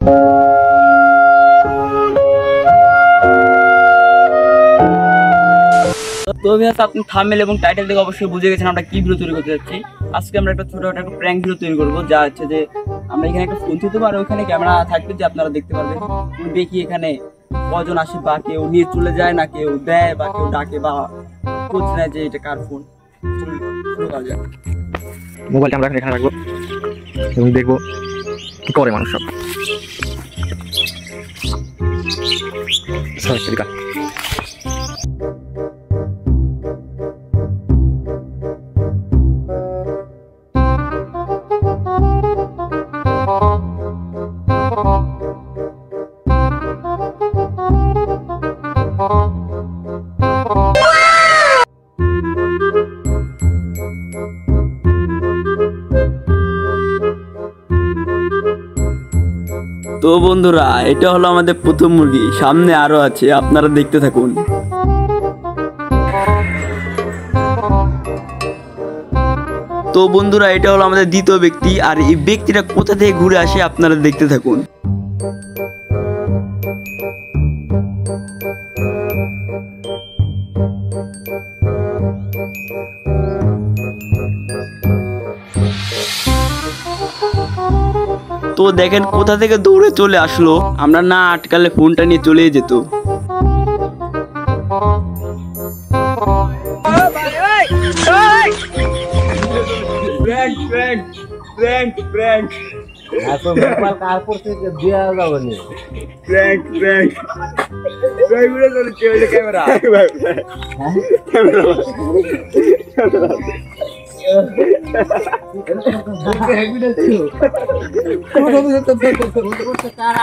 তো আপনি থাম্বনেল এবং টাইটেল থেকে অবশ্যই বুঝে গেছেন আমরা কি ভিডিও তৈরি করতে যাচ্ছি। আজকে আমরা একটা ছোটখাটো একটা প্র্যাঙ্ক ভিডিও তৈরি করবো, যা হচ্ছে যে আমরা এখানে একটা ফোন দিতে পারি, ওইখানে ক্যামেরা থাকবে যে আপনারা দেখতে পারবেন। দেখি এখানে কজন আসে, বা কেউ নিয়ে চলে যায়, না কেউ দেয়, বা কেউ ডাকে, বা খোঁজ নেয় যে এটা কার ফোন। মোবাইলটা আমরা এখানে রাখবো এবং দেখবো কি করে মানুষ সব। তো বন্ধুরা, এটা হলো আমাদের প্রথম মুরগি, সামনে আরো আছে, আপনারা দেখতে থাকুন। তো বন্ধুরা, এটা হলো আমাদের দ্বিতীয় ব্যক্তি, আর এই ব্যক্তিটা কোথা থেকে ঘুরে আসে আপনারা দেখতে থাকুন। তো দেখেন কোথা থেকে দৌড়ে চলে আসলো, আমরা না আটকালে ফোনটা নিয়ে চলে যেত।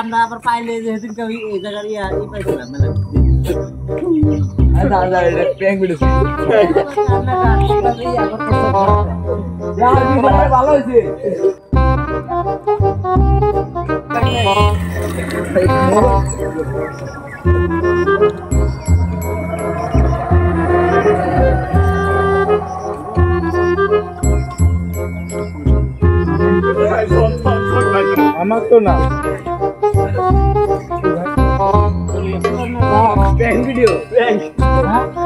আমরা আবার পাইলে যে এই জায়গার ভালো হয়েছে। আমার তো না prank video, prank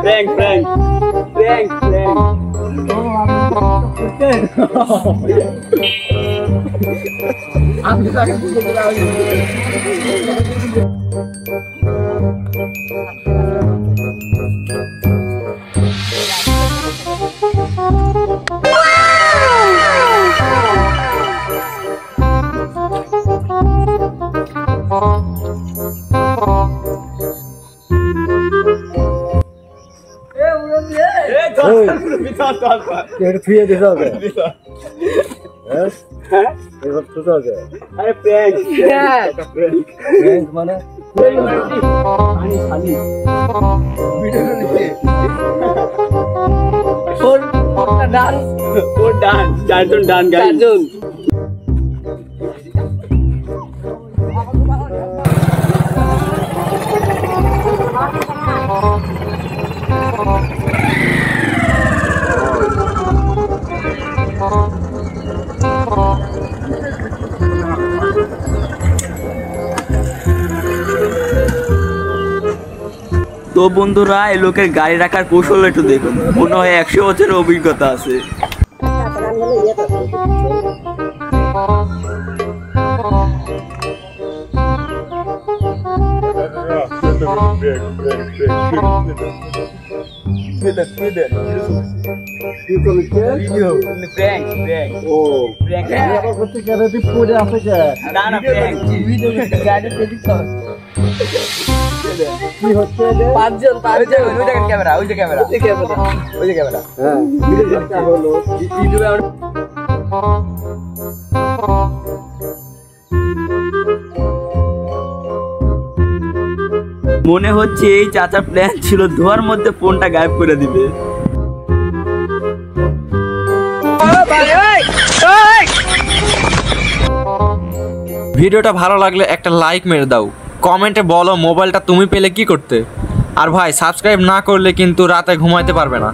prank prank prank prank. আপনি চারজন ডান চারজন। তো বন্ধুরা, এই লোকের গাড়ি রাখার কৌশল একটু দেখুন, মনে হয় 100 বছরের অভিজ্ঞতা আছে। পাঁচজন ক্যামেরা, ওই যে ক্যামেরা, ওই যে ক্যামেরা। মনে হচ্ছে এই চাচার প্ল্যান ছিল ধোয়ার মধ্যে ফোনটা গায়েব করে দিবে। ভিডিওটা ভালো লাগলে একটা লাইক মেরে দাও, কমেন্টে বলো মোবাইলটা তুমি পেলে কি করতে। আর ভাই, সাবস্ক্রাইব না করলে কিন্তু রাতে ঘুমাইতে পারবে না,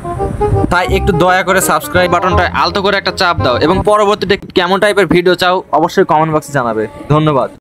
তাই একটু দয়া করে সাবস্ক্রাইব বাটনটা আলতো করে একটা চাপ দাও এবং পরবর্তীতে কেমন টাইপের ভিডিও চাও অবশ্যই কমেন্ট বক্সে জানাবে। ধন্যবাদ।